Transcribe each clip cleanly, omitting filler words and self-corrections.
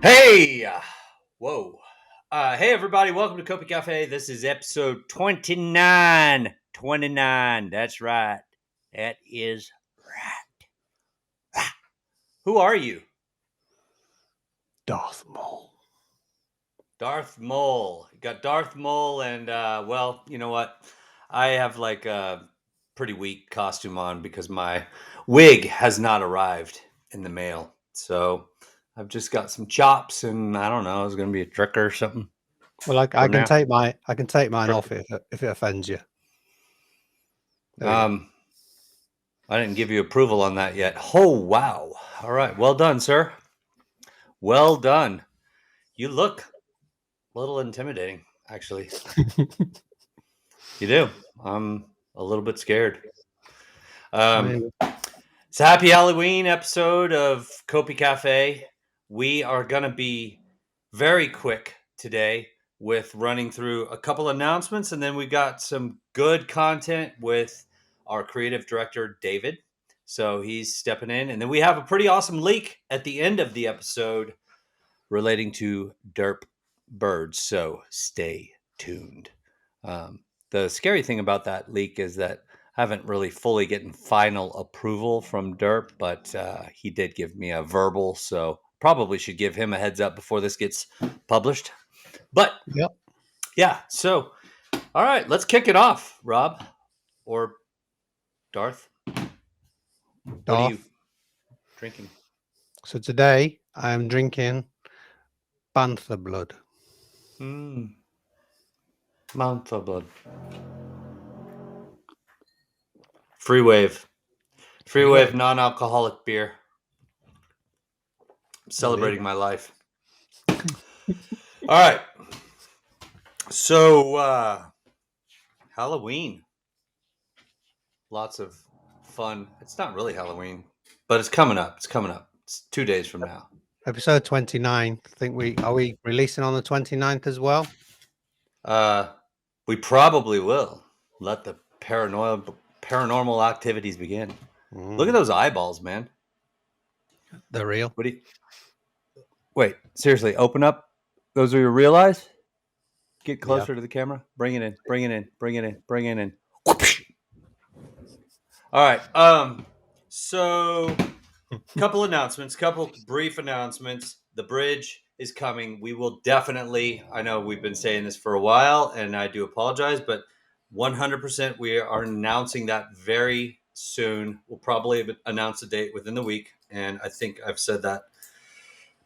Hey, whoa. Hey, everybody. Welcome to COPICafe. This is episode 29. 29. That's right. That is right. Who are you? Darth Maul. Darth Mole. You got Darth Mole, and, well, you know what? I have like a pretty weak costume on because my wig has not arrived in the mail. So I've just got some chops, and I don't know. It's going to be a trick or something Well, I for can now. take mine Trick. off if it offends you. There we go. Um, I didn't give you approval on that yet. Oh, wow. All right. Well done, sir. Well done. You look a little intimidating, actually. You do. I'm a little bit scared. I Um, mean, it's a happy Halloween episode of COPICafe. We are going to be very quick today with running through a couple announcements, and then we got some good content with our creative director, David. So he's stepping in. And then we have a pretty awesome leak at the end of the episode relating to derp birds. So stay tuned. The scary thing about that leak is that I haven't really fully gotten final approval from Derp, but he did give me a verbal, so probably should give him a heads up before this gets published. But yep. yeah, so all right, let's kick it off, Rob or Darth. What are you Darth. drinking? So today I am drinking Bantha blood. Mount of Blood. Free Wave. Free Wave non alcoholic beer. I'm Well, there you celebrating my life. All right. So, Halloween. Lots of fun. It's not really Halloween, but it's coming up. It's coming up. It's 2 days from now. Episode 29. I think we releasing on the 29th as well. We probably will let the paranormal activities begin. Look at those eyeballs, man. They're real. What do you Wait, seriously, open up. Those are your real eyes? Get Yeah. closer to the camera. Bring it in. Bring it in. Bring it in. Bring it in. Whoopsh. All right. So couple announcements, couple brief announcements. The bridge is coming. We will definitely, I know we've been saying this for a while, and I do apologize, but 100% we are announcing that very soon. We'll probably announce a date within the week, and I think I've said that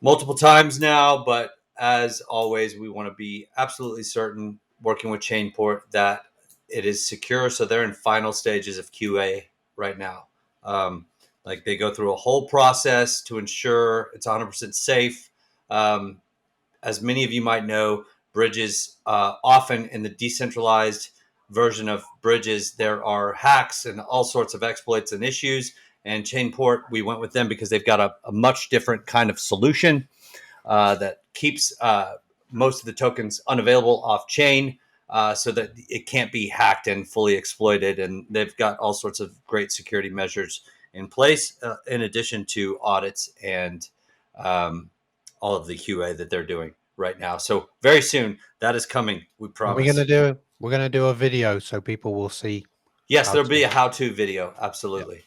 multiple times now, but as always, we want to be absolutely certain, working with Chainport, that it is secure. So they're in final stages of QA right now. Like they go through a whole process to ensure it's 100% safe. As many of you might know, bridges, often in the decentralized version of bridges, there are hacks and all sorts of exploits and issues. And Chainport, we went with them because they've got a much different kind of solution that keeps most of the tokens unavailable off chain, so that it can't be hacked and fully exploited. And they've got all sorts of great security measures in place, in addition to audits and all of the QA that they're doing right now. So very soon that is coming. We What we're gonna promise. do? We're gonna do a video so people will see Yes, how there'll be to. a how-to video. Yep. Absolutely.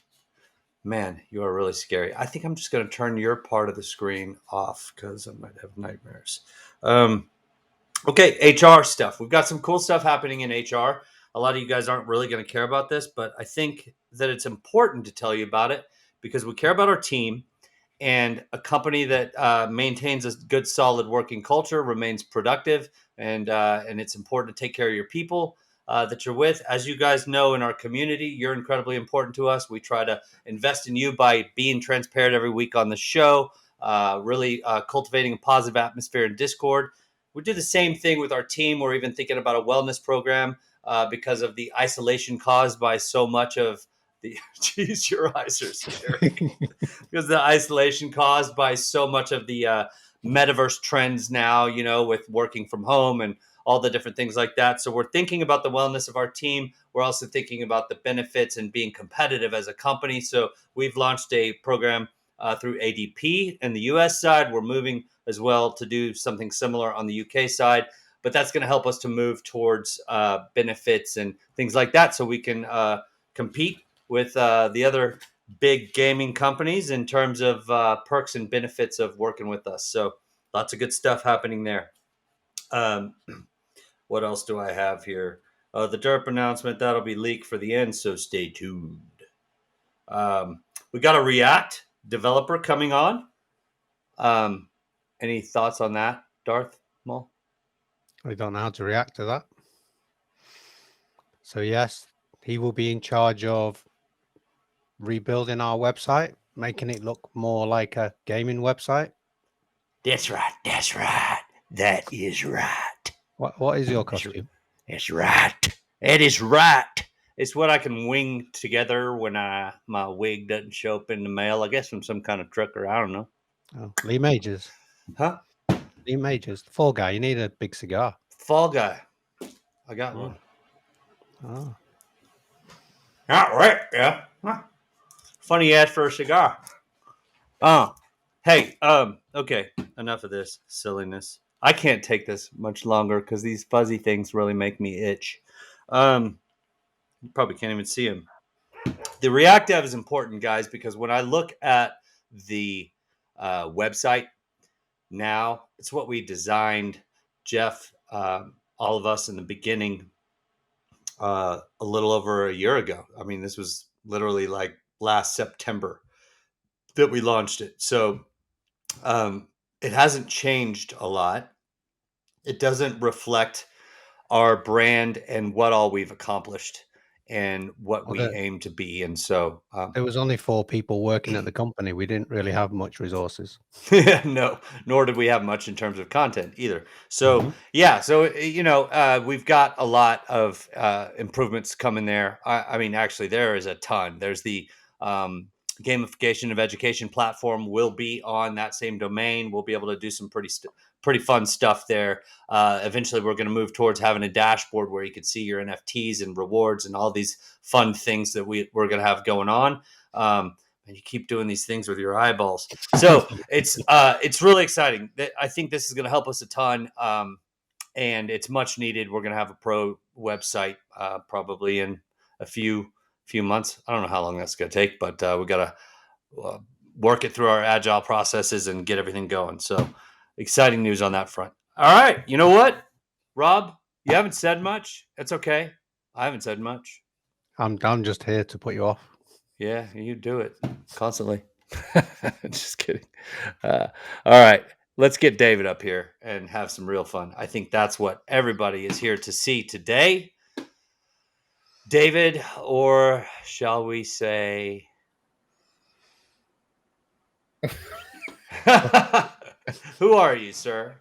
Man, you are really scary. I think I'm just going to turn your part of the screen off because I might have nightmares. Um, okay, HR stuff. We've got some cool stuff happening in HR. A lot of you guys aren't really going to care about this, but I think that it's important to tell you about it because we care about our team, and a company that maintains a good, solid working culture remains productive, and it's important to take care of your people that you're with. As you guys know, in our community, you're incredibly important to us. We try to invest in you by being transparent every week on the show, really cultivating a positive atmosphere in Discord. We do the same thing with our team. We're even thinking about a wellness program because of the isolation caused by so much of the. Geez, your eyes are scary. Because the isolation caused by so much of the metaverse trends now, with working from home and all the different things like that. So we're thinking about the wellness of our team. We're also thinking about the benefits and being competitive as a company. So we've launched a program through ADP in the US side. We're moving as well to do something similar on the UK side, but that's going to help us to move towards benefits and things like that so we can compete with the other big gaming companies in terms of perks and benefits of working with us. So lots of good stuff happening there. What else do I have here? The DERP announcement, that'll be leaked for the end, so stay tuned. We got a React developer coming on. Any thoughts on that, Darth Maul? I don't know how to react to that. So yes, he will be in charge of rebuilding our website, making it look more like a gaming website. That's right. That's right. That is right. What is your costume? That's right. It is right. It's what I can wing together when my wig doesn't show up in the mail. I guess from some kind of trucker. I don't know. Oh, Lee Majors. Huh? Lee Majors, the Fall Guy. You need a big cigar. Fall Guy. I got one. Oh. Not right. Yeah. Huh. Funny ad for a cigar. Hey. Okay. Enough of this silliness. I can't take this much longer because these fuzzy things really make me itch. You probably can't even see them. The React Dev is important, guys, because when I look at the website now, it's what we designed, Jeff, all of us in the beginning, a little over a year ago. I mean, this was literally like last September that we launched it. So it hasn't changed a lot. It doesn't reflect our brand and what all we've accomplished and what we aim to be. And so there was only 4 people working at the company. We didn't really have much resources. No, nor did we have much in terms of content either. So yeah, so we've got a lot of improvements coming there. I mean, actually, there is a ton. There's the gamification of education platform will be on that same domain. We'll be able to do some pretty fun stuff there. Eventually, we're going to move towards having a dashboard where you can see your NFTs and rewards and all these fun things that we're going to have going on. And you keep doing these things with your eyeballs. So it's really exciting. I think this is going to help us a ton, and it's much needed. We're going to have a pro website probably in a few months. I don't know how long that's going to take, but we got to work it through our agile processes and get everything going. So exciting news on that front. All right. You know what, Rob? You haven't said much. It's okay. I haven't said much. I'm just here to put you off. Yeah, you do it constantly. Just kidding. All right. Let's get David up here and have some real fun. I think that's what everybody is here to see today. David, or shall we say... Who are you, sir?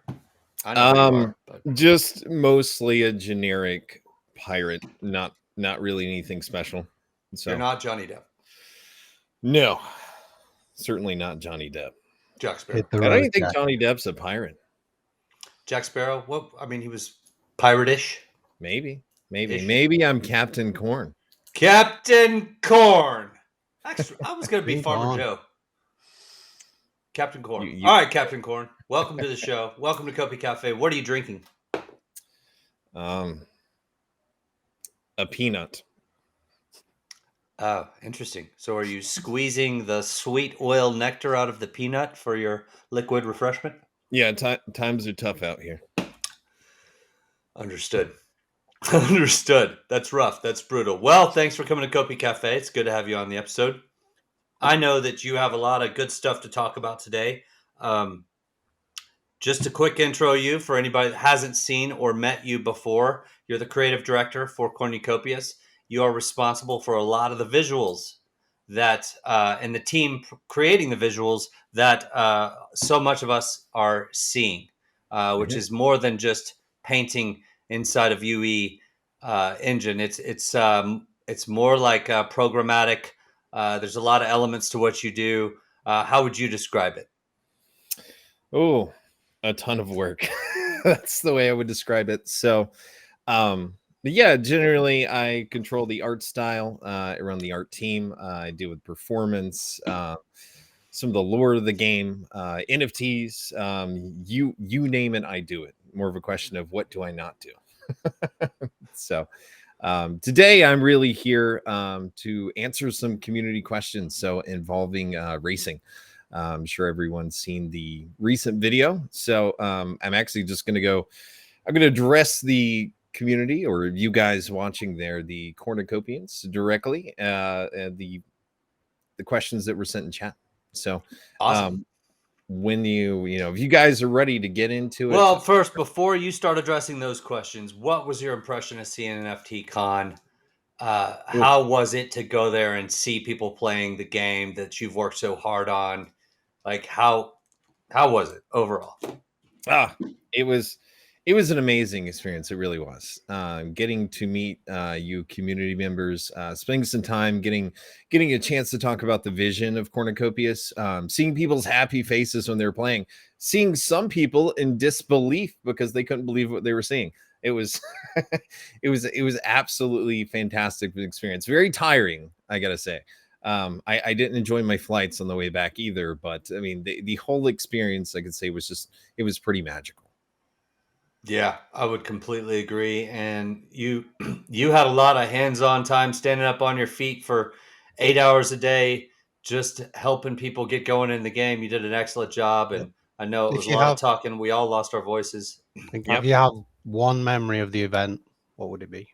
I know who you are, but... Just mostly a generic pirate, not really anything special. So you're not Johnny Depp. No, certainly not Johnny Depp. Jack Sparrow. I don't even think Johnny Depp's a pirate. Jack Sparrow? What? I mean, he was pirate-ish. Maybe I'm Captain Corn. Captain Corn. Actually, I was going to be Farmer Joe. Captain Corn. All right, Captain Corn. Welcome to the show. Welcome to COPICafe. What are you drinking? A peanut. Oh, interesting. So are you squeezing the sweet oil nectar out of the peanut for your liquid refreshment? Yeah, times are tough out here. Understood. That's rough. That's brutal. Well, thanks for coming to COPICafe. It's good to have you on the episode. I know that you have a lot of good stuff to talk about today. Just a quick intro you for anybody that hasn't seen or met you before. You're the creative director for Cornucopias. You are responsible for a lot of the visuals that, and the team creating the visuals that so much of us are seeing, which is more than just painting inside of UE engine. It's more like programmatic. There's a lot of elements to what you do. How would you describe it? Oh, a ton of work. That's the way I would describe it. So, yeah, generally I control the art style, I run the art team. I deal with performance, some of the lore of the game, NFTs, you name it, I do it. More of a question of what do I not do. So today I'm really here to answer some community questions, so involving racing. I'm sure everyone's seen the recent video, so I'm actually just going to address the community, or you guys watching there, the Cornucopians, directly, and the questions that were sent in chat. So Awesome. when if you guys are ready to get into it. Well, first, before you start addressing those questions, what was your impression of cNFTcon? How was it to go there and see people playing the game that you've worked so hard on? Like, how was it overall? It was an amazing experience. It really was. Getting to meet you community members, spending some time getting a chance to talk about the vision of Cornucopias, seeing people's happy faces when they were playing, seeing some people in disbelief because they couldn't believe what they were seeing. It was it was absolutely fantastic experience. Very tiring, I gotta say. I didn't enjoy my flights on the way back either, but I mean the whole experience, I could say, it was pretty magical. Yeah, I would completely agree. And you you had a lot of hands-on time standing up on your feet for 8 hours a day, just helping people get going in the game. You did an excellent job, Yep. and I know it was If a you lot of have, talking. We all lost our voices. if you have one memory of the event, what would it be?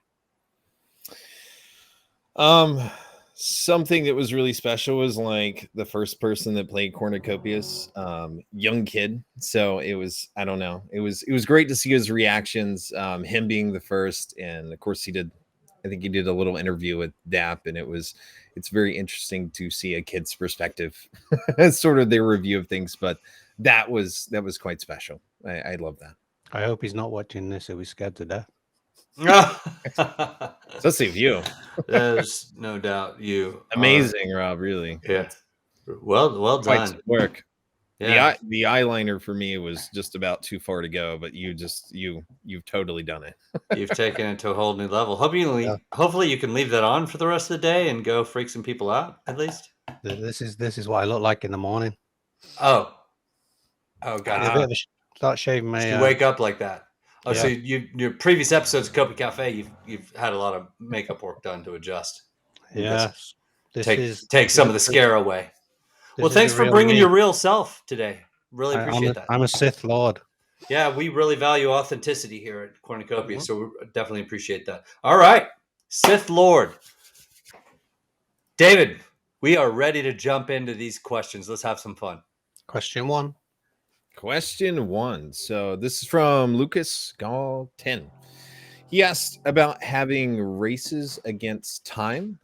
Something that was really special was like the first person that played Cornucopias, young kid. So it was, I don't know, it was great to see his reactions, him being the first, and of course I think he did a little interview with DAP, and it's very interesting to see a kid's perspective, sort of their review of things. But that was quite special. I love that. I hope he's not watching this. He'll be scared to death. So let's see you. There's no doubt you Amazing, Rob. Really. Yeah. Well Quite done. some work. Yeah. The eyeliner for me was just about too far to go, but you've totally done it. You've taken it to a whole new level. Yeah. Hopefully you can leave that on for the rest of the day and go freak some people out at least. This is what I look like in the morning. Oh I need a god. bit of start shaving my. You wake up like that. Oh, yeah. so your previous episodes of COPICafe, you've had a lot of makeup work done to adjust. Yes. Take some of the scare away. Well, thanks for bringing your real self today. Really appreciate that. I'm a Sith Lord. Yeah, we really value authenticity here at Cornucopia, so we definitely appreciate that. All right, Sith Lord. David, we are ready to jump into these questions. Let's have some fun. Question one. So this is from Lucas Gall 10. He asked about having races against time,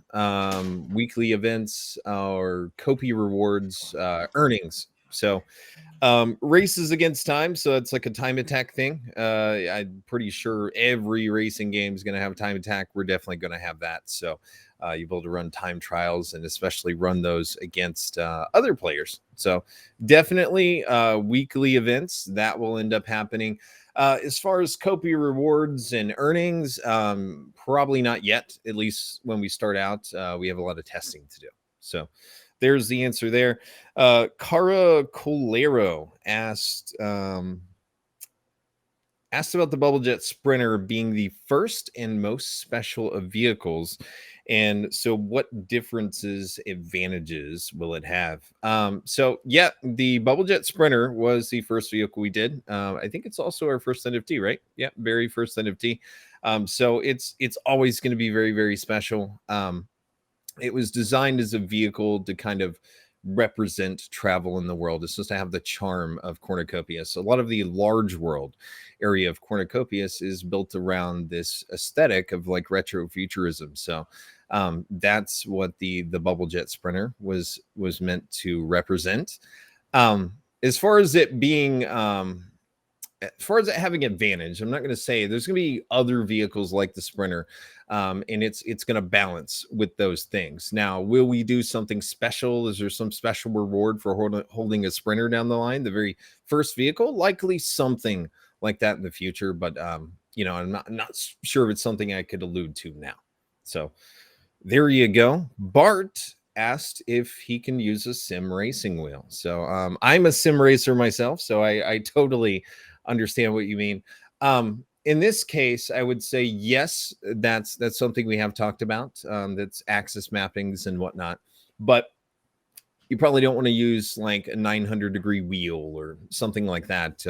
weekly events, or Copi rewards, earnings. So races against time. So it's like a time attack thing. I'm pretty sure every racing game is going to have a time attack. We're definitely going to have that. So you'll be able to run time trials, and especially run those against other players. So definitely weekly events that will end up happening. As far as Copi rewards and earnings, probably not yet. At least when we start out, we have a lot of testing to do. So there's the answer there. Cara Colero asked about the Bubble Jet Sprinter being the first and most special of vehicles. And so what differences, advantages will it have? So yeah, the Bubble Jet Sprinter was the first vehicle we did. I think it's also our first NFT, right? Yeah, very first NFT. So it's always going to be very, very special. It was designed as a vehicle to kind of represent travel in the world. It's supposed to have the charm of Cornucopias. So a lot of the large world area of Cornucopias is built around this aesthetic of like retro futurism. So that's what the Bubble Jet Sprinter was meant to represent. As far as it being as far as it having advantage, I'm not going to say there's going to be other vehicles like the Sprinter, and it's going to balance with those things. Now, will we do something special? Is there some special reward for holding a Sprinter down the line, the very first vehicle? Likely something like that in the future, but I'm not sure if it's something I could allude to now. So there you go. Bart asked if he can use a sim racing wheel. So I'm a sim racer myself, so I totally understand what you mean. In this case, I would say yes, that's something we have talked about. That's axis mappings and whatnot, but you probably don't want to use like a 900-degree wheel or something like that.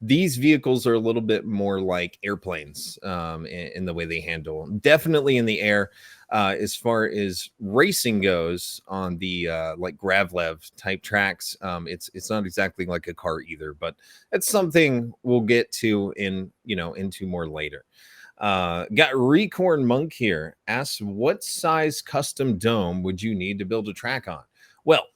These vehicles are a little bit more like airplanes in the way they handle. Definitely in the air. As far as racing goes on the like Gravlev type tracks, it's not exactly like a car either, but it's something we'll get to into more later. Got Recorn Monk here. Asks, what size custom dome would you need to build a track on? Well,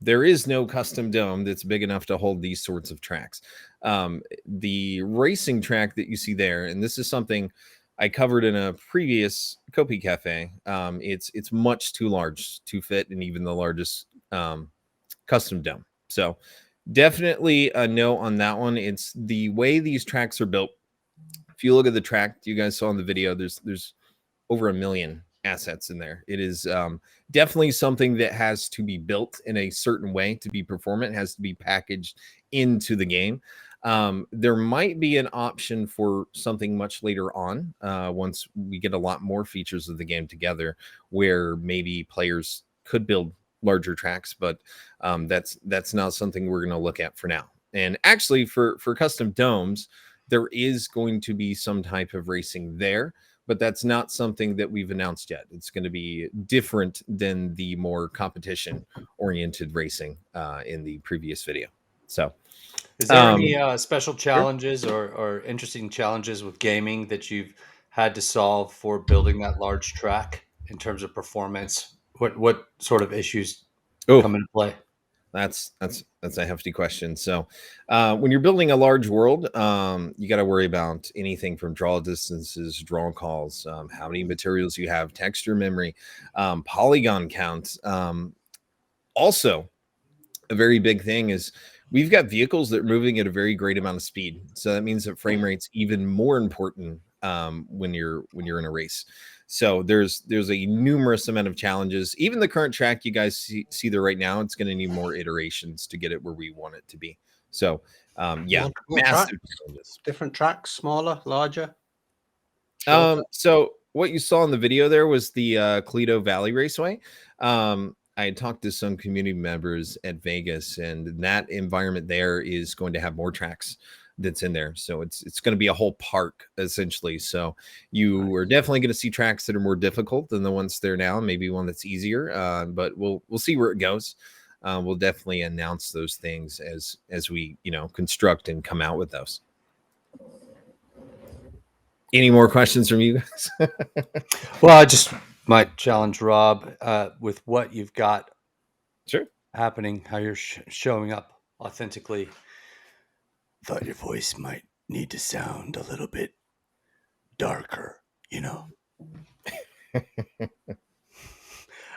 there is no custom dome that's big enough to hold these sorts of tracks. The racing track that you see there, and this is something I covered in a previous COPICafe, it's much too large to fit in even the largest custom dome. So definitely a no on that one. It's the way these tracks are built. If you look at the track you guys saw in the video, there's over 1 million assets in there. It is definitely something that has to be built in a certain way to be performant. It has to be packaged into the game. There might be an option for something much later on once we get a lot more features of the game together, where maybe players could build larger tracks, but that's not something we're going to look at for now. And actually, for custom domes, there is going to be some type of racing there, but that's not something that we've announced yet. It's going to be different than the more competition oriented racing in the previous video. So is there any special sure. challenges or interesting challenges with gaming that you've had to solve for building that large track in terms of performance? What sort of issues come into play? That's a hefty question. So when you're building a large world, you got to worry about anything from draw distances, draw calls, how many materials you have, texture memory, polygon counts. Also, a very big thing is we've got vehicles that are moving at a very great amount of speed. So that means that frame rate's even more important when you're in a race. So there's a numerous amount of challenges. Even the current track you guys see there right now, it's going to need more iterations to get it where we want it to be. So yeah, massive challenges. Different tracks, smaller, larger. So what you saw in the video there was the Cleto Valley Raceway. I had talked to some community members at Vegas, and that environment there is going to have more tracks that's in there. So it's going to be a whole park essentially. So you are definitely going to see tracks that are more difficult than the ones there now, maybe one that's easier. But we'll see where it goes. We'll definitely announce those things as we construct and come out with those. Any more questions from you guys? Well, I just might challenge Rob with what you've got happening, how you're showing up authentically. Thought your voice might need to sound a little bit darker, All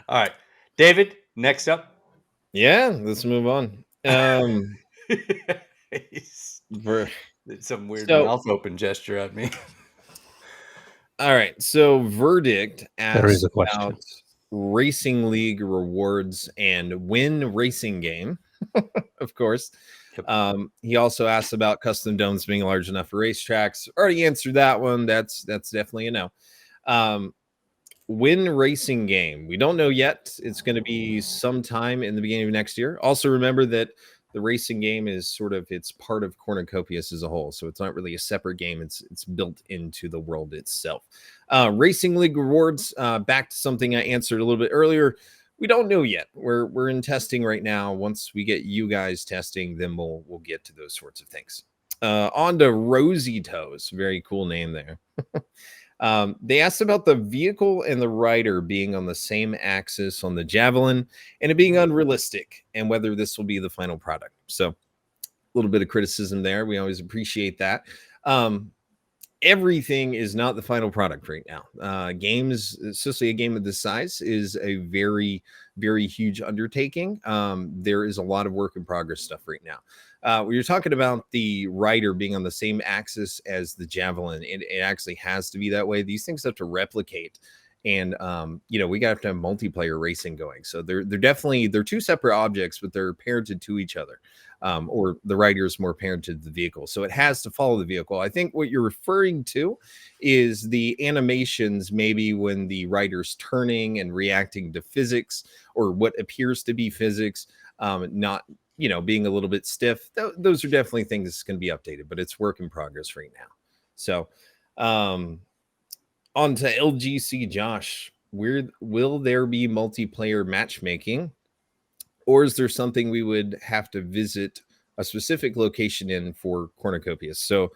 right, David, next up. Yeah, let's move on. Some weird mouth open gesture at me. All right, so Verdict There is asked a question. about Racing League rewards and win racing game, of course. Yep. He also asked about custom domes being large enough for racetracks. Already answered that one. That's definitely a no. Win racing game. We don't know yet. It's going to be sometime in the beginning of next year. Also, remember that the racing game is it's part of Cornucopias as a whole. So it's not really a separate game. It's built into the world itself. Racing League rewards, back to something I answered a little bit earlier. We don't know yet. We're in testing right now. Once we get you guys testing, then we'll get to those sorts of things. On to Rosy Toes. Very cool name there. They asked about the vehicle and the rider being on the same axis on the Javelin and it being unrealistic and whether this will be the final product. So a little bit of criticism there. We always appreciate that. Everything is not the final product right now. Games, especially a game of this size, is a very, very huge undertaking. There is a lot of work in progress stuff right now. When you're talking about the rider being on the same axis as the Javelin, it actually has to be that way. These things have to replicate and we got to have multiplayer racing going. So they're definitely two separate objects, but they're parented to each other, or the rider is more parented to the vehicle, so it has to follow the vehicle. I think what you're referring to is the animations, maybe when the rider's turning and reacting to physics, or what appears to be physics, not being a little bit stiff. Those are definitely things that's going to be updated, but it's work in progress right now. So on to LGC Josh. Will there be multiplayer matchmaking, or is there something we would have to visit a specific location in for Cornucopias? So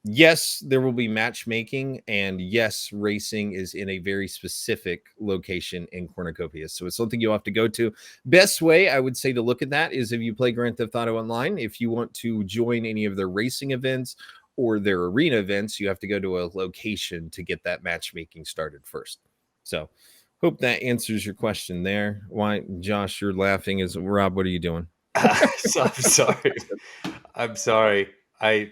yes, there will be matchmaking, and yes, racing is in a very specific location in Cornucopias. So it's something you'll have to go to. Best way I would say to look at that is if you play Grand Theft Auto Online. If you want to join any of their racing events or their arena events, you have to go to a location to get that matchmaking started first. So hope that answers your question there. Why, Josh, you're laughing. Is Rob, what are you doing? So, I'm sorry. I'm sorry. I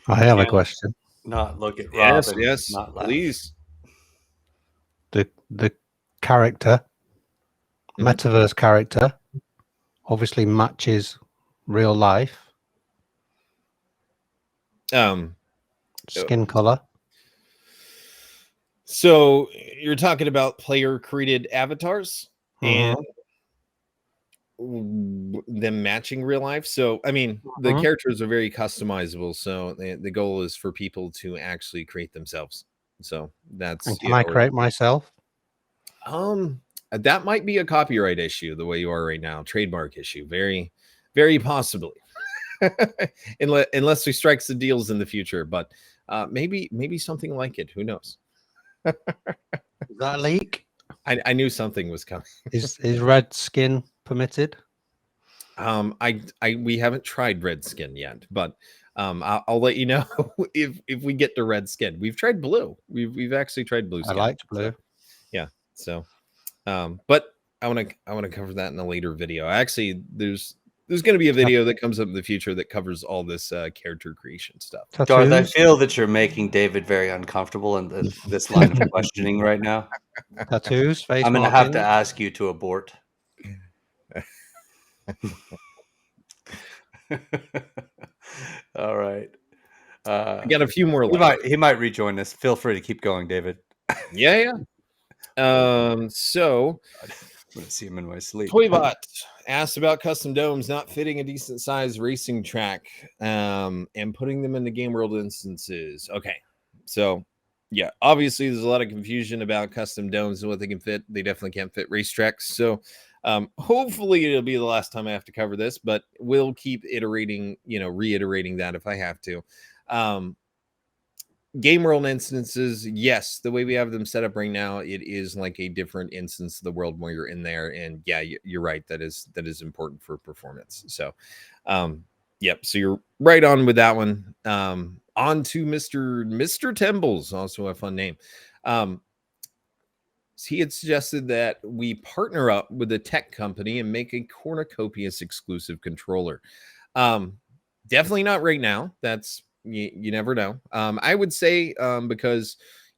have a can't question. not look at Rob and Yes, not laugh. please. The character, Metaverse character, obviously matches real life. Skin color. So you're talking about player created avatars and them matching real life. So I mean, the characters are very customizable. So the goal is for people to actually create themselves. So that's And can I create myself? That might be a copyright issue the way you are right now. Trademark issue, very, very possibly. unless we strike some deals in the future, but maybe something like it. Who knows? Is that a leak? I knew something was coming. Is red skin permitted? We haven't tried red skin yet, but I'll let you know if we get to red skin. We've tried blue. We've actually tried blue skin. I liked blue. So, yeah. So, but I want to cover that in a later video. Actually, there's going to be a video that comes up in the future that covers all this character creation stuff. Darth, I feel that you're making David very uncomfortable in this line of questioning right now. Tattoos, face I'm going to have to ask you to abort. All right. I got a few more left. He might rejoin us. Feel free to keep going, David. Yeah. So I'm going to see him in my sleep. Toybot asked about custom domes not fitting a decent size racing track and putting them in the game world instances. Okay. So, yeah, obviously there's a lot of confusion about custom domes and what they can fit. They definitely can't fit racetracks. So, hopefully it'll be the last time I have to cover this, but we'll keep reiterating that if I have to. Game world instances, yes, the way we have them set up right now, it is like a different instance of the world where you're in there, and yeah, you're right, that is important for performance. So yep, so you're right on with that one. On to Mr. Tembles, also a fun name. He had suggested that we partner up with a tech company and make a Cornucopias exclusive controller. Definitely not right now. That's you never know. I would say because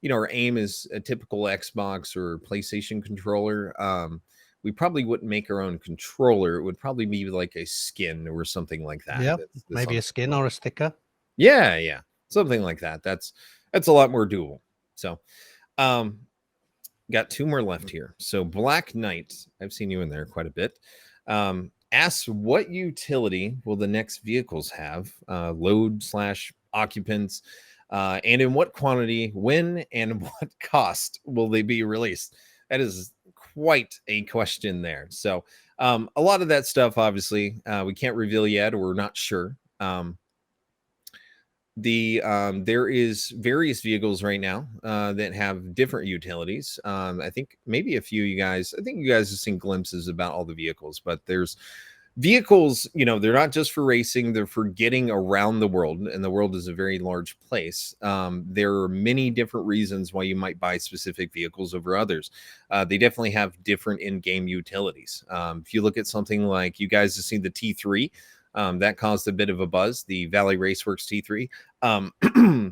our aim is a typical Xbox or PlayStation controller. We probably wouldn't make our own controller. It would probably be like a skin or something like that. Yeah, maybe a skin or a sticker. Yeah, something like that. That's a lot more doable. So, got two more left here. So Black Knight, I've seen you in there quite a bit. Asks what utility will the next vehicles have, load/occupants, and in what quantity, when, and what cost will they be released? That is quite a question there. So a lot of that stuff, obviously, we can't reveal yet, or we're not sure. There is various vehicles right now that have different utilities. I think maybe a few of you guys, I think you guys have seen glimpses about all the vehicles, but there's vehicles, they're not just for racing, they're for getting around the world, and the world is a very large place. There are many different reasons why you might buy specific vehicles over others. They definitely have different in-game utilities. If you look at something like, you guys have seen the T3, That caused a bit of a buzz, the Valley Raceworks T3.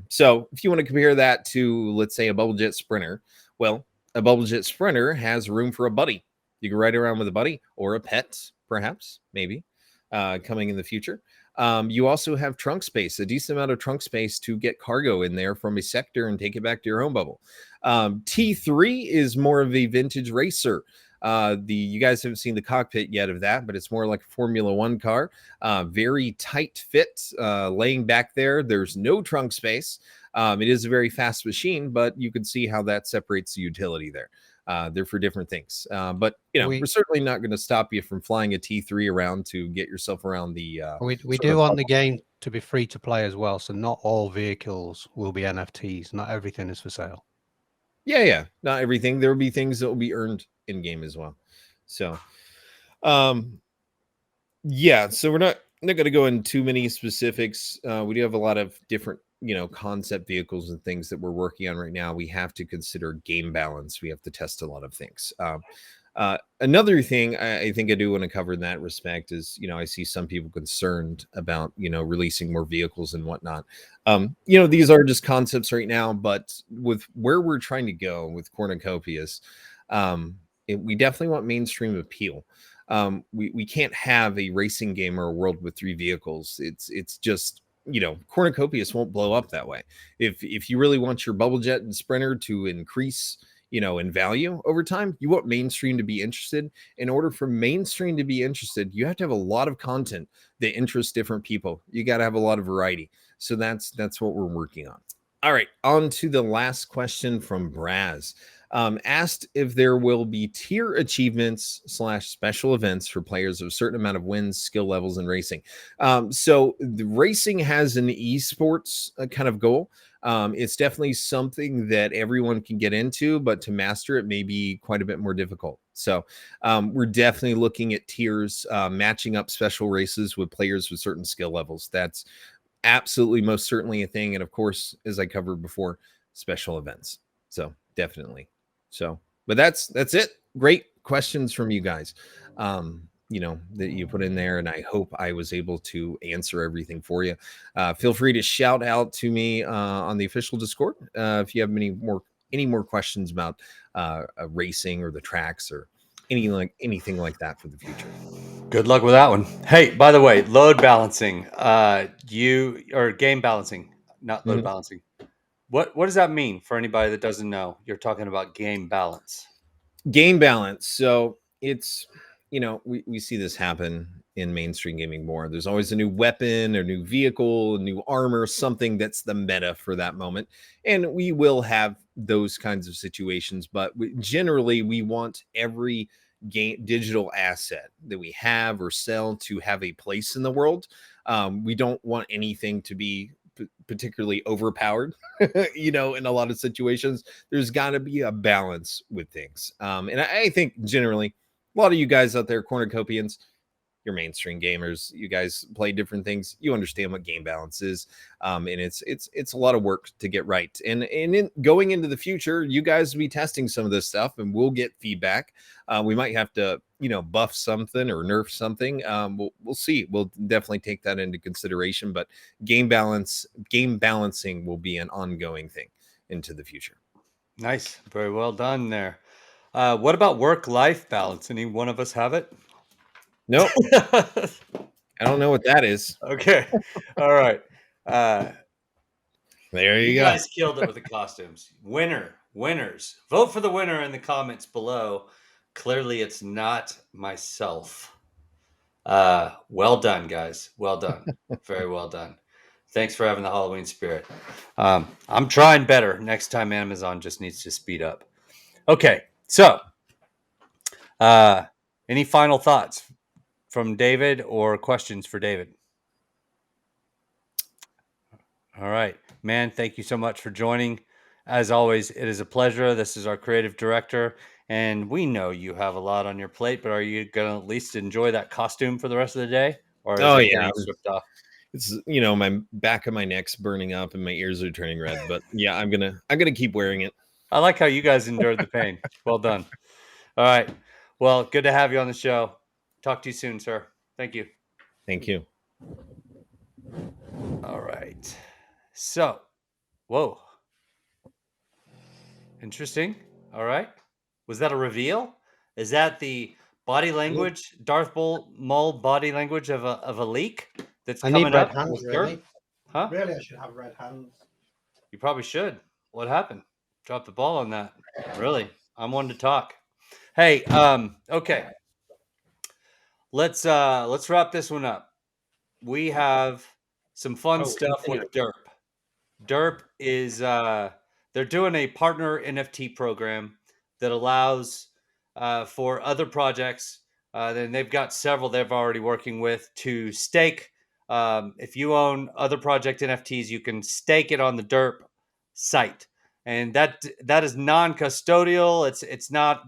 So if you want to compare that to, let's say, a Bubble Jet Sprinter, well, a Bubble Jet Sprinter has room for a buddy. You can ride around with a buddy or a pet, perhaps, maybe, coming in the future. You also have trunk space, a decent amount of trunk space to get cargo in there from a sector and take it back to your own bubble. T3 is more of a vintage racer. You guys haven't seen the cockpit yet of that, but it's more like a Formula One car. Very tight fit, laying back there. There's no trunk space. It is a very fast machine, but you can see how that separates the utility there. They're for different things. But we're certainly not going to stop you from flying a T3 around to get yourself around the. We do want the game to be free to play as well, so not all vehicles will be NFTs. Not everything is for sale. Yeah, not everything. There will be things that will be earned in game as well. So, yeah. So we're not going to go into too many specifics. We do have a lot of different concept vehicles and things that we're working on right now. We have to consider game balance. We have to test a lot of things. Another thing I think I do want to cover in that respect is, I see some people concerned about, releasing more vehicles and whatnot. These are just concepts right now, but with where we're trying to go with Cornucopias, we definitely want mainstream appeal. We can't have a racing game or a world with 3 vehicles. It's just, Cornucopias won't blow up that way. If you really want your Bubble Jet and Sprinter to increase, in value over time, you want mainstream to be interested. In order for mainstream to be interested, you have to have a lot of content that interests different people. You got to have a lot of variety. So that's what we're working on. All right, on to the last question from Braz. Asked if there will be tier achievements / special events for players of a certain amount of wins, skill levels, and racing. So the racing has an esports kind of goal. It's definitely something that everyone can get into, but to master it may be quite a bit more difficult. So we're definitely looking at tiers, matching up special races with players with certain skill levels. That's absolutely most certainly a thing. And of course, as I covered before, special events. So definitely. So, but that's it. Great questions from you guys. That you put in there, and I hope I was able to answer everything for you. Feel free to shout out to me on the official Discord if you have any more questions about racing or the tracks or anything like that for the future. Good luck with that one. Hey, by the way, load balancing. Game balancing, not load balancing. What does that mean for anybody that doesn't know? You're talking about game balance. Game balance. So it's, we see this happen in mainstream gaming more. There's always a new weapon, a new vehicle, a new armor, something that's the meta for that moment. And we will have those kinds of situations, but generally we want every game digital asset that we have or sell to have a place in the world. We don't want anything to be particularly overpowered. In a lot of situations there's got to be a balance with things, and I think generally a lot of you guys out there, Cornucopians, you're mainstream gamers, you guys play different things, you understand what game balance is, and it's a lot of work to get right. And in going into the future, you guys will be testing some of this stuff and we'll get feedback. We might have to buff something or nerf something. We'll see. We'll definitely take that into consideration, but game balancing will be an ongoing thing into the future. Nice, very well done there. What about work-life balance? Any one of us have it? Nope. I don't know what that is. Okay. All right. There you go. Guys killed it with the costumes. Winners. Vote for the winner in the comments below. Clearly, it's not myself. Well done, guys. Well done. Very well done. Thanks for having the Halloween spirit. I'm trying better. Next time, Amazon just needs to speed up. Okay. So, any final thoughts from David or questions for David? All right, man. Thank you so much for joining. As always, it is a pleasure. This is our creative director, and we know you have a lot on your plate, but are you going to at least enjoy that costume for the rest of the day? Or is it getting stripped off? It's my back of my neck's burning up and my ears are turning red, but yeah, I'm gonna keep wearing it. I like how you guys endured the pain. Well done. All right. Well, good to have you on the show. Talk to you soon, sir. Thank you. Thank you. All right. So, whoa. Interesting. All right. Was that a reveal? Is that the body language, Darth Maul body language of a leak that's I need coming red up hands, with really. dirt? Huh? Really, I should have red hands. You probably should. What happened? Dropped the ball on that. Really? I'm one to talk. Hey, okay. Let's wrap this one up. We have some fun stuff Continue. with Derp. Derp is they're doing a partner NFT program that allows for other projects. Then they've got several they've already working with to stake. If you own other project NFTs, you can stake it on the Derp site, and that is non-custodial. It's not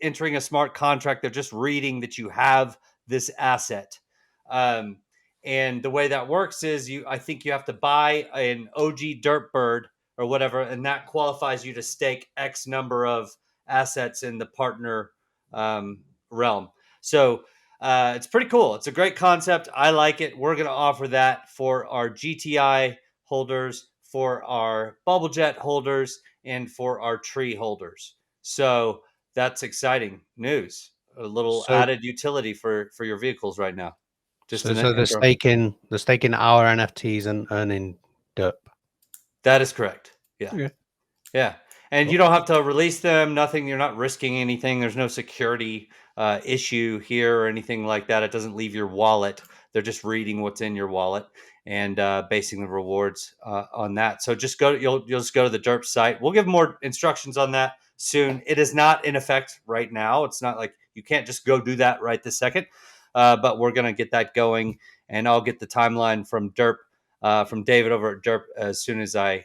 entering a smart contract. They're just reading that you have this asset. Um, and the way that works is I think you have to buy an OG dirt bird or whatever, and that qualifies you to stake X number of assets in the partner realm. So it's pretty cool. It's a great concept. I like it. We're going to offer that for our GTI holders, for our bubble jet holders, and for our tree holders. So that's exciting news. A little So, added utility for your vehicles right now. Just so, an so intro. the staking our NFTs and earning derp. That is correct. Yeah. Okay. Yeah. And you don't have to release them. Nothing. You're not risking anything. There's no security issue here or anything like that. It doesn't leave your wallet. They're just reading what's in your wallet and basing the rewards on that. So just go. You'll just go to the Derp site. We'll give more instructions on that soon. It is not in effect right now. It's not like you can't just go do that right this second. But we're gonna get that going, and I'll get the timeline from Derp from David over at Derp as soon as I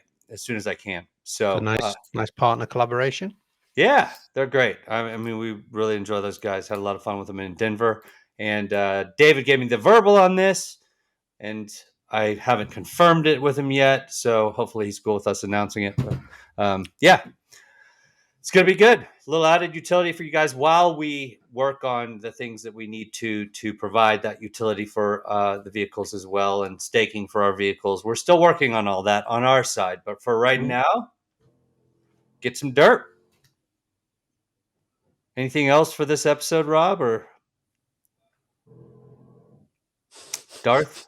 can. So It's a nice partner collaboration. yeah, they're great. I mean, we really enjoy those guys. Had a lot of fun with them in Denver. And David gave me the verbal on this, and I haven't confirmed it with him yet. So hopefully he's cool with us announcing it. But, yeah, it's going to be good. A little added utility for you guys while we work on the things that we need to provide that utility for the vehicles as well, and staking for our vehicles. We're still working on all that on our side. But for right now, get some dirt. Anything else for this episode, Rob or Darth?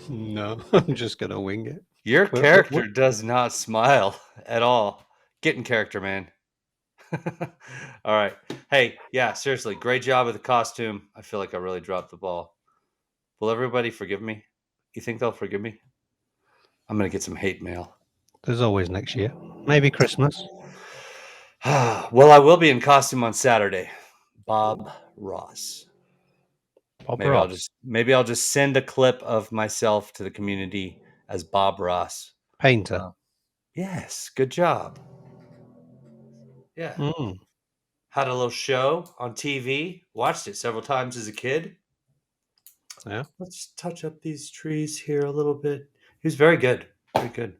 No, I'm just gonna wing it. Your What- character does not smile at all. Get in character, man. All right. Hey, yeah, seriously, great job with the costume. I feel like I really dropped the ball. Will everybody forgive me? You think they'll forgive me? I'm going to get some hate mail. There's always next year. Maybe Christmas. Well, I will be in costume on Saturday. Bob Ross. Bob Maybe Ross. I'll just send a clip of myself to the community as Bob Ross. Painter. Yes, good job. Yeah. Mm. Had a little show on TV. Watched it several times as a kid. Yeah. Let's touch up these trees here a little bit. He was very good. Very good.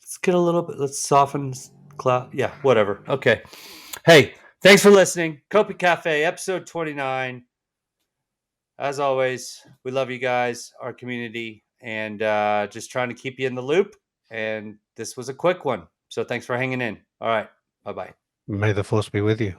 Let's get a little bit. Let's soften cloud. Yeah, whatever. Okay. Hey, thanks for listening. COPICafe, episode 29. As always, we love you guys, our community, and just trying to keep you in the loop. And this was a quick one. So thanks for hanging in. All right. Bye-bye. May the force be with you.